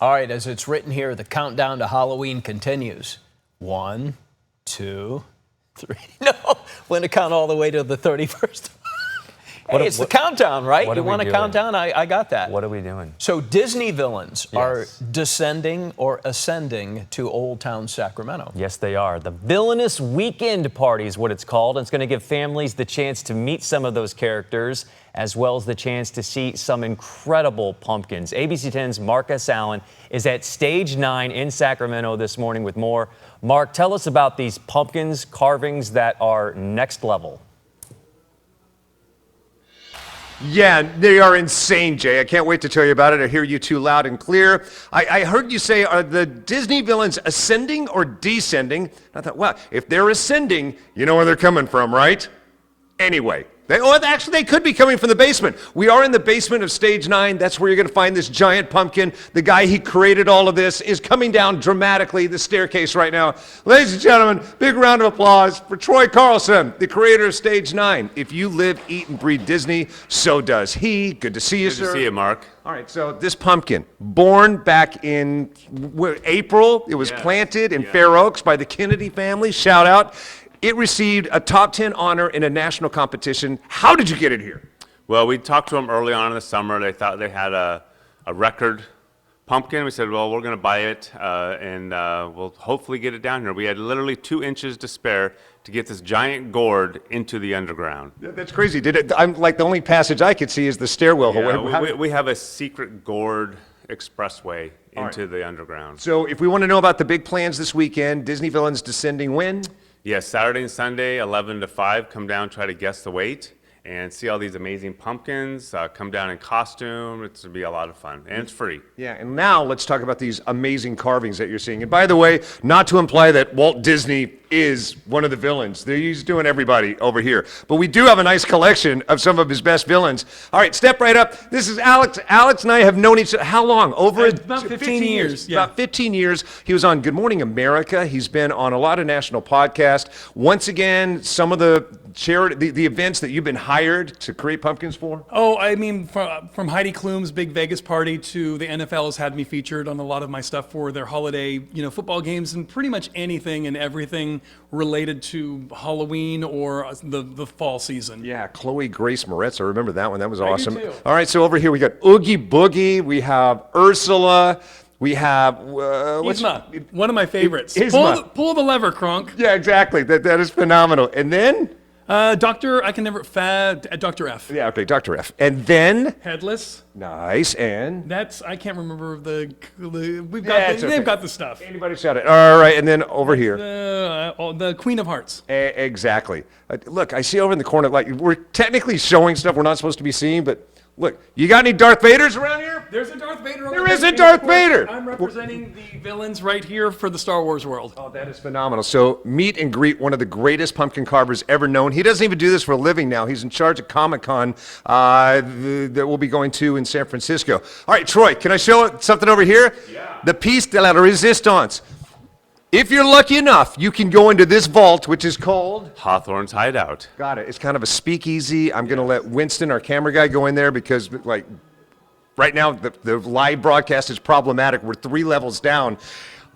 All right, as it's written here, the countdown to Halloween continues. 1, 2, 3. No, we're going to count all the way to the 31st. Hey, it's the countdown, right? You want a countdown? I got that. What are we doing? So Disney villains are descending or ascending to Old Town Sacramento. Yes, they are. The Villainous Weekend party is what it's called. It's going to give families the chance to meet some of those characters, as well as the chance to see some incredible pumpkins. ABC 10's Mark S. Allen is at Stage 9 in Sacramento this morning with more. Mark, tell us about these pumpkins carvings that are next level. Yeah, they are insane, Jay. I can't wait to tell you about it. I hear you too loud and clear. I heard you say, are the Disney villains ascending or descending? I thought, well, if they're ascending, you know where they're coming from, right? Anyway. Actually, they could be coming from the basement. We are in the basement of Stage 9. That's where you're going to find this giant pumpkin. The guy he created all of this is coming down dramatically the staircase right now. Ladies and gentlemen, big round of applause for Troy Carlson, the creator of Stage 9. If you live, eat, and breathe Disney, so does he. Good to see you, sir. Good to see you, Mark. All right, so this pumpkin, born back in April, it was planted in Fair Oaks by the Kennedy family. Shout out. It received a top 10 honor in a national competition. How did you get it here? Well, we talked to them early on in the summer. They thought they had a record pumpkin. We said, well, we're going to buy it, and we'll hopefully get it down here. We had literally 2 inches to spare to get this giant gourd into the underground. That's crazy. I'm like, the only passage I could see is the stairwell. Yeah, we have a secret gourd expressway into the underground. So if we want to know about the big plans this weekend, Disney Villains descending when? Yes, Saturday and Sunday, 11 to 5. Come down, try to guess the weight, and see all these amazing pumpkins. Come down in costume. It's going to be a lot of fun, and it's free. Yeah, and now let's talk about these amazing carvings that you're seeing. And by the way, not to imply that Walt Disney is one of the villains. He's doing everybody over here. But we do have a nice collection of some of his best villains. All right, step right up. This is Alex. Alex and I have known each other, how long? About 15 years. Yeah. About 15 years. He was on Good Morning America. He's been on a lot of national podcasts. Once again, some of the the events that you've been hired to create pumpkins for? Oh, I mean, from Heidi Klum's big Vegas party to the NFL has had me featured on a lot of my stuff for their holiday, football games and pretty much anything and everything related to Halloween or the fall season. Yeah, Chloe Grace Moretz. I remember that one. That was I do awesome. too. All right, so over here we got Oogie Boogie. We have Ursula. We have Yzma, one of my favorites. Yzma. Pull the lever, Kronk. Yeah, exactly. That is phenomenal. And then Dr. F. Yeah, okay, Dr. F. And then Headless. nice and I can't remember they've okay. got the stuff. Anybody shout it? All right, and then over here. The Queen of Hearts. Exactly. Look, I see over in the corner, like we're technically showing stuff we're not supposed to be seeing, but look, you got any Darth Vaders around here? There's a Darth Vader over There there. is a Darth Vader! I'm representing the villains right here for the Star Wars world. Oh, that is phenomenal. So meet and greet one of the greatest pumpkin carvers ever known. He doesn't even do this for a living now. He's in charge of Comic-Con that we'll be going to in San Francisco. All right, Troy, can I show something over here? Yeah. The piece de la resistance. If you're lucky enough, you can go into this vault, which is called Hawthorne's Hideout. Got it. It's kind of a speakeasy. I'm going to let Winston, our camera guy, go in there because, like, right now the live broadcast is problematic. We're 3 levels down,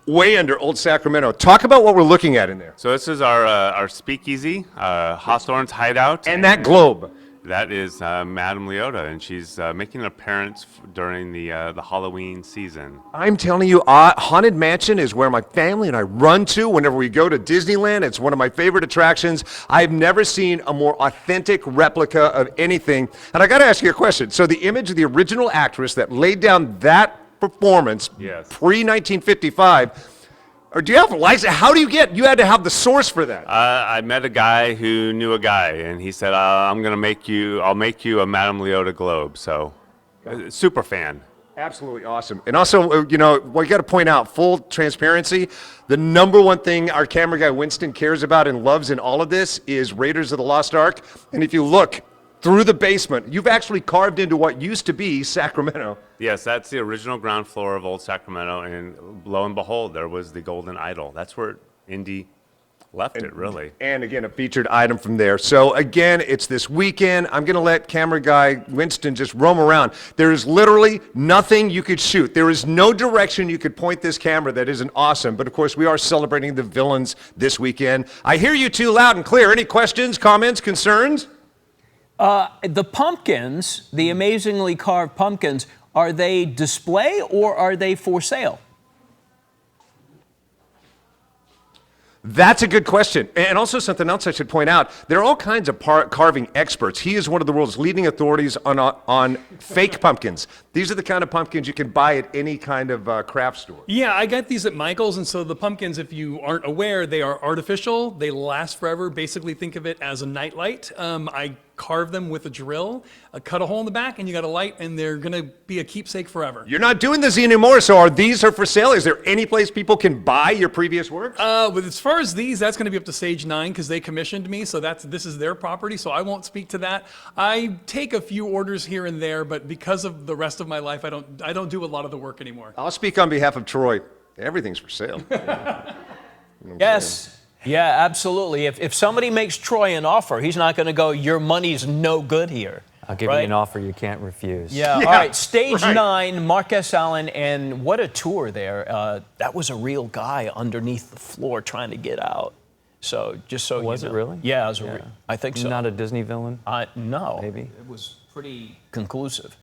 way under Old Sacramento. Talk about what we're looking at in there. So this is our speakeasy, Hawthorne's Hideout. And that globe. That is Madame Leota, and she's making an appearance during the Halloween season. I'm telling you, Haunted Mansion is where my family and I run to whenever we go to Disneyland. It's one of my favorite attractions. I've never seen a more authentic replica of anything. And I got to ask you a question. So the image of the original actress that laid down that performance pre-1955, or do you have a license? How do you you had to have the source for that? I met a guy who knew a guy, and he said, I'll make you a Madame Leota globe. So, super fan. Absolutely awesome. And also, we got to point out, full transparency, the number one thing our camera guy Winston cares about and loves in all of this is Raiders of the Lost Ark. And if you look through the basement, you've actually carved into what used to be Sacramento. Yes, that's the original ground floor of Old Sacramento, and lo and behold, there was the golden idol. That's where Indy left it, really. And again, a featured item from there. So again, it's this weekend. I'm going to let camera guy Winston just roam around. There is literally nothing you could shoot. There is no direction you could point this camera that isn't awesome. But of course, we are celebrating the villains this weekend. I hear you two loud and clear. Any questions, comments, concerns? The pumpkins, the amazingly carved pumpkins, are they display or are they for sale? That's a good question. And also something else I should point out, there are all kinds of carving experts. He is one of the world's leading authorities on fake pumpkins. These are the kind of pumpkins you can buy at any kind of craft store. Yeah, I got these at Michael's, and so the pumpkins, if you aren't aware, they are artificial. They last forever. Basically, think of it as a nightlight. I carve them with a drill, cut a hole in the back, and you got a light, and they're going to be a keepsake forever. You're not doing this anymore, so these are for sale? Is there any place people can buy your previous work? But as far as these, that's going to be up to Stage 9 because they commissioned me, so this is their property, so I won't speak to that. I take a few orders here and there, but because of the rest of my life, I don't do a lot of the work anymore. I'll speak on behalf of Troy. Everything's for sale. Yes. Yeah, absolutely. If somebody makes Troy an offer, he's not going to go, your money's no good here. I'll give you an offer you can't refuse. Yeah. All right, Stage 9, Marcus Allen, and what a tour there. That was a real guy underneath the floor trying to get out. So just so Was you it know. really? Yeah, I think so. Not a Disney villain? No. Maybe. It was pretty conclusive.